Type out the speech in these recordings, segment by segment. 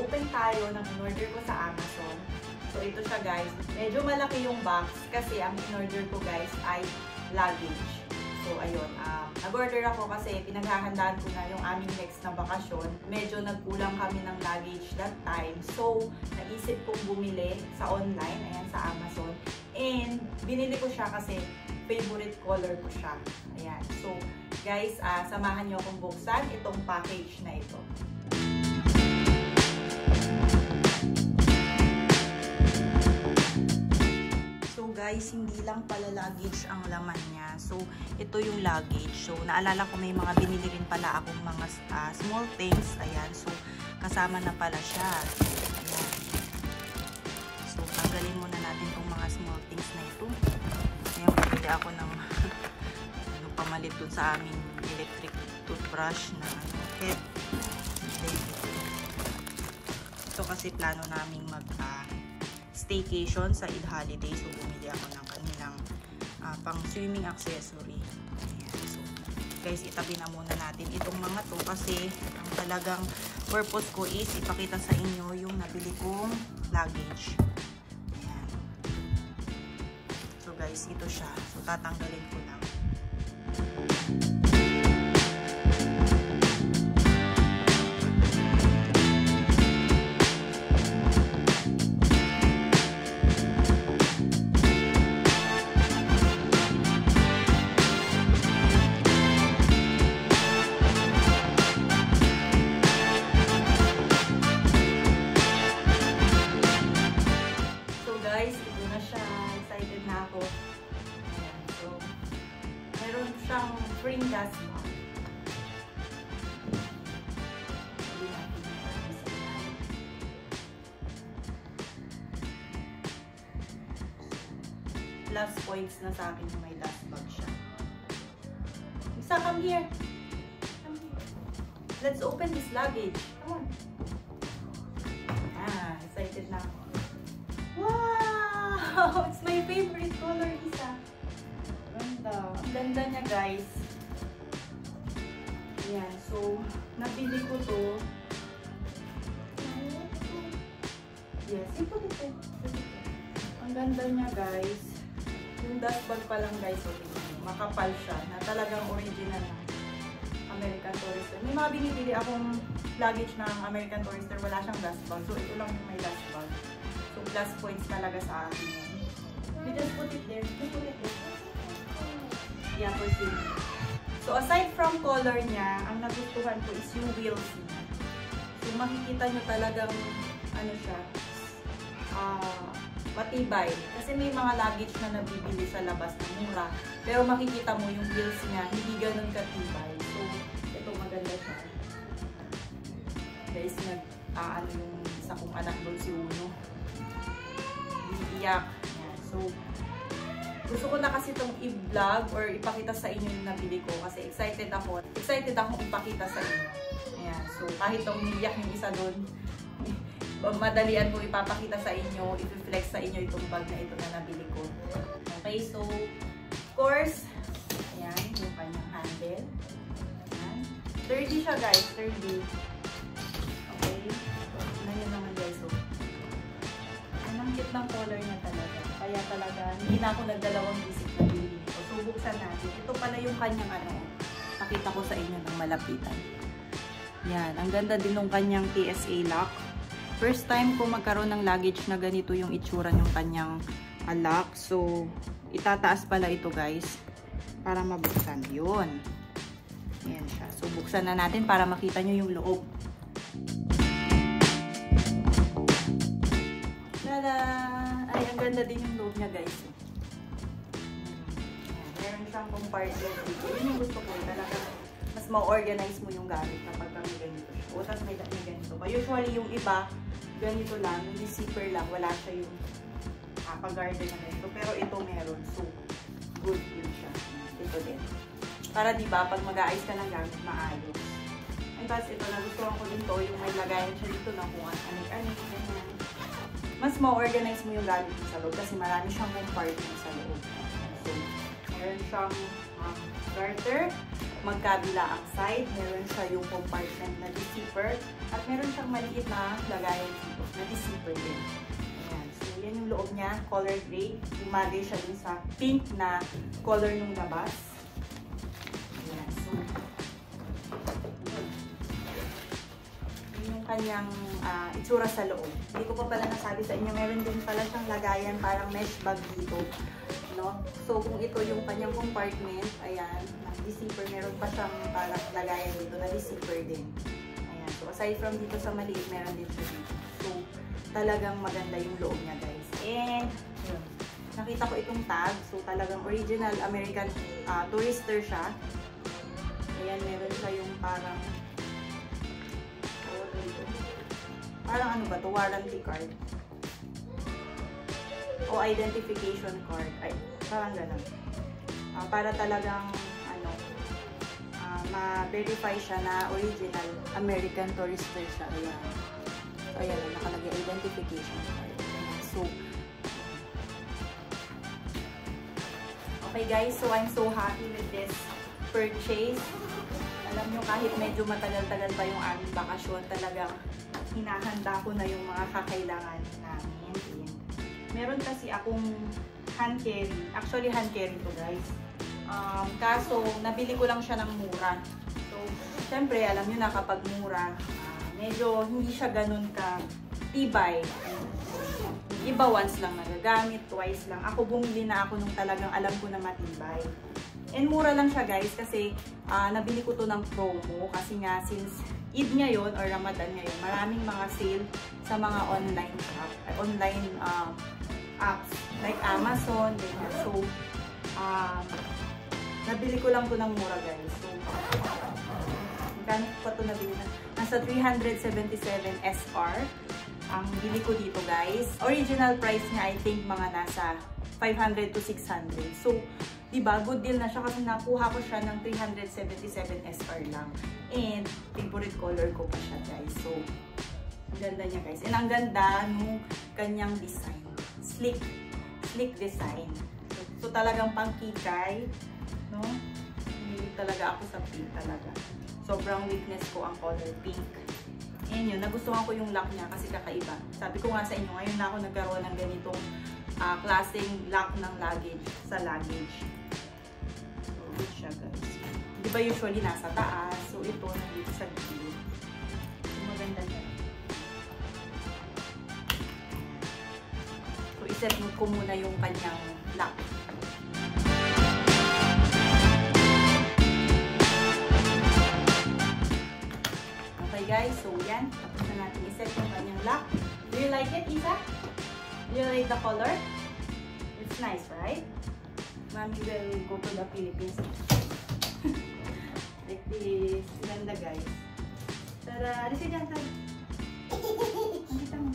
mag-open tayo ng in-order ko sa Amazon. So, ito siya guys. Medyo malaki yung box kasi ang in-order ko guys ay luggage. So, ayun. Nag-order ako kasi pinaghahandaan ko na yung aming next na bakasyon. Medyo nagkulang kami ng luggage that time. So, naisip kong bumili sa online, ayan, sa Amazon. And, binili ko siya kasi favorite color ko siya. Ayan. So, guys, samahan niyo akong buksan itong package na ito. So, guys, hindi lang pala luggage ang laman niya. So, ito yung luggage. So, naalala ko may mga binili rin pala akong mga small things. Ayan. So, kasama na pala siya. Ayan. So, tanggalin muna natin itong mga small things na ito. Ngayon, bumili ako ng pamalit dun sa aming electric toothbrush na head. Ito kasi plano naming staycation sa Eid holiday. So, bumili ako ng kanilang pang swimming accessory. Ayan. So, guys, itabi na muna natin itong mga to kasi ang talagang purpose ko is ipakita sa inyo yung nabili kong luggage. Ayan. So, guys, ito siya. So, tatanggalin ko lang. Spring gas mask. Plus points na sa akin yung may dust bag siya. Isa, come here. Come here. Let's open this luggage. Come on. Excited na ako. Wow! It's my favorite color, Isa. Ang ganda niya, guys. Ayan. So, nabili ko to. Yes, ito. Ang ganda niya, guys. Yung dust bag pa lang, guys. Makapal siya. Na talagang original na American Tourister. May mga binibili akong luggage ng American Tourister. Wala siyang dust bag. So, ito lang yung may dust bag. So, plus points talaga sa akin yan. You just put it there. You put it there. Yeah, for swimming. So, aside from color niya, ang nagustuhan ko is yung wheels niya. So, makikita nyo talagang, ano siya, matibay. Kasi may mga luggage na nabibili sa labas na mura. Pero makikita mo yung wheels niya, hindi ganun katibay. So, ito maganda siya. Guys, ano yung isa kong anak doon, si Uno. Iiyak. So, gusto ko na kasi itong i-vlog or ipakita sa inyo yung nabili ko kasi excited akong ipakita sa inyo. Ayan. So, kahit umiiyak yung isa doon, madalian ko ipapakita sa inyo, i-flex sa inyo itong bag na ito na nabili ko. Okay, so, of course, ayan, yung kanyang handle. Ayan. 30 siya, guys. 30. Okay. Tignan nyo naman, guys. So, ang cute ng color niya talaga. Kaya talaga, hindi na ako nagdalawang isip na bilhin ko. So, buksan natin. Ito pala yung kanyang ano. Pakita ko sa inyo ng malapitan. Yan. Ang ganda din ng kanyang PSA lock. First time ko magkaroon ng luggage na ganito yung itsura ng kanyang lock. So, itataas pala ito, guys. Para mabuksan. Yun. Yan siya. So, buksan na natin para makita nyo yung loob. Tada! Ay, ang ganda din yung loob niya, guys. Meron siyang compartment dito. Yun yung gusto ko. Talaga, mas ma-organize mo yung gamit kapag kami ganito. O, tapos may ganito. But usually, yung iba, ganito lang. Yung zipper lang. Wala siya yung pag-garden na ganito. Pero ito meron. So, good siya. Ito din. Para diba, pag mag-aayos ka ng gamit, maayos. And tapos ito, nagustuhan ko din to. Yung may lagayan siya dito na kung ano-ano. Mas ma-organize mo yung gamit mo sa loob kasi marami siyang compartment sa loob. So, meron siyang garter. magkabila ang side. Meron siya yung compartment na zipper. At meron siyang maliit na lagayan dito na zipper din. Ayan. So, yan yung loob niya. Color gray. Umagay siya dun sa pink na color nung labas. Ayan. So, yun yung kanyang itsura sa loob. Hindi ko pa pala nasabi sa inyo, meron din pala siyang lagayan, parang mesh bag dito. No? So, kung ito yung kanyang compartment, ayan, zipper, meron pa siyang parang lagayan dito na zipper din. Ayan. So, aside from dito sa maliit, meron din siya dito. So, talagang maganda yung loob niya, guys. And, yun. Nakita ko itong tag. So, talagang original American Tourister siya. Ayan, meron siya yung parang ano ba to? Warranty card. O identification card. Ay, parang ganun. Para talagang, ma-verify siya na original American Tourister siya. Ayan. So, ayan, nakalagay identification card. Ayan. So, okay guys, so I'm so happy with this purchase. Alam nyo, kahit medyo matagal-tagal pa yung aming bakasyon, talagang hinahanda ko na yung mga kakailangan namin. Meron kasi akong hand carry. Actually, hand carry to guys. Kaso, nabili ko lang siya ng mura. So, syempre, alam nyo na kapag mura, medyo hindi siya ganun ka tibay. Iba once lang nagagamit, twice lang. Ako bumili na ako nung talagang alam ko na matibay. And mura lang siya guys kasi nabili ko to ng promo kasi nga since Eid ngayon or Ramadan ngayon, maraming mga sale sa mga online shop, online apps like Amazon, ganyan. So, nabili ko lang to ng mura guys. So, magkano pa to nabili na? Nasa 377 SR ang bili ko dito guys. Original price niya I think mga nasa 500 to 600. So, diba, good deal na siya kasi nakuha ko siya ng 377 SR lang. And, favorite color ko pa siya, guys. So, ang ganda niya, guys. And ang ganda nung kanyang design. Sleek design. So talagang pangkikay, no? Hindi talaga ako sa pink talaga. Sobrang weakness ko ang color pink. And yun, nagustuhan ko yung lock niya kasi kakaiba. Sabi ko nga sa inyo, ngayon na ako nagkaroon ng ganitong klaseng lock ng luggage sa luggage. So, good siya guys. Di ba usually nasa taas? So, ito nandito sa gilid. So, maganda siya. So, iset ko muna yung kanyang lock. Okay guys, so yan. Tapos na natin iset yung kanyang lock. Do you like it, Isa? Do you like the color? It's nice, right? Mommy will go to the Philippines. Like this. Ganda, guys. Tara! Alis ka dyan, Tay. Nakita mo.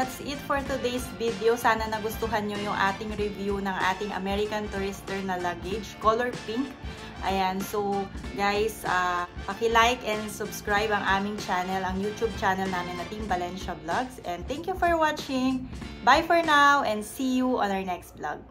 that's it for today's video. Sana nagustuhan nyo yung ating review ng ating American Tourister na luggage, color pink. Ayan, so guys, paki-like and subscribe ang aming channel, ang YouTube channel namin na Team Valencia Vlogs. And thank you for watching. Bye for now and see you on our next vlog.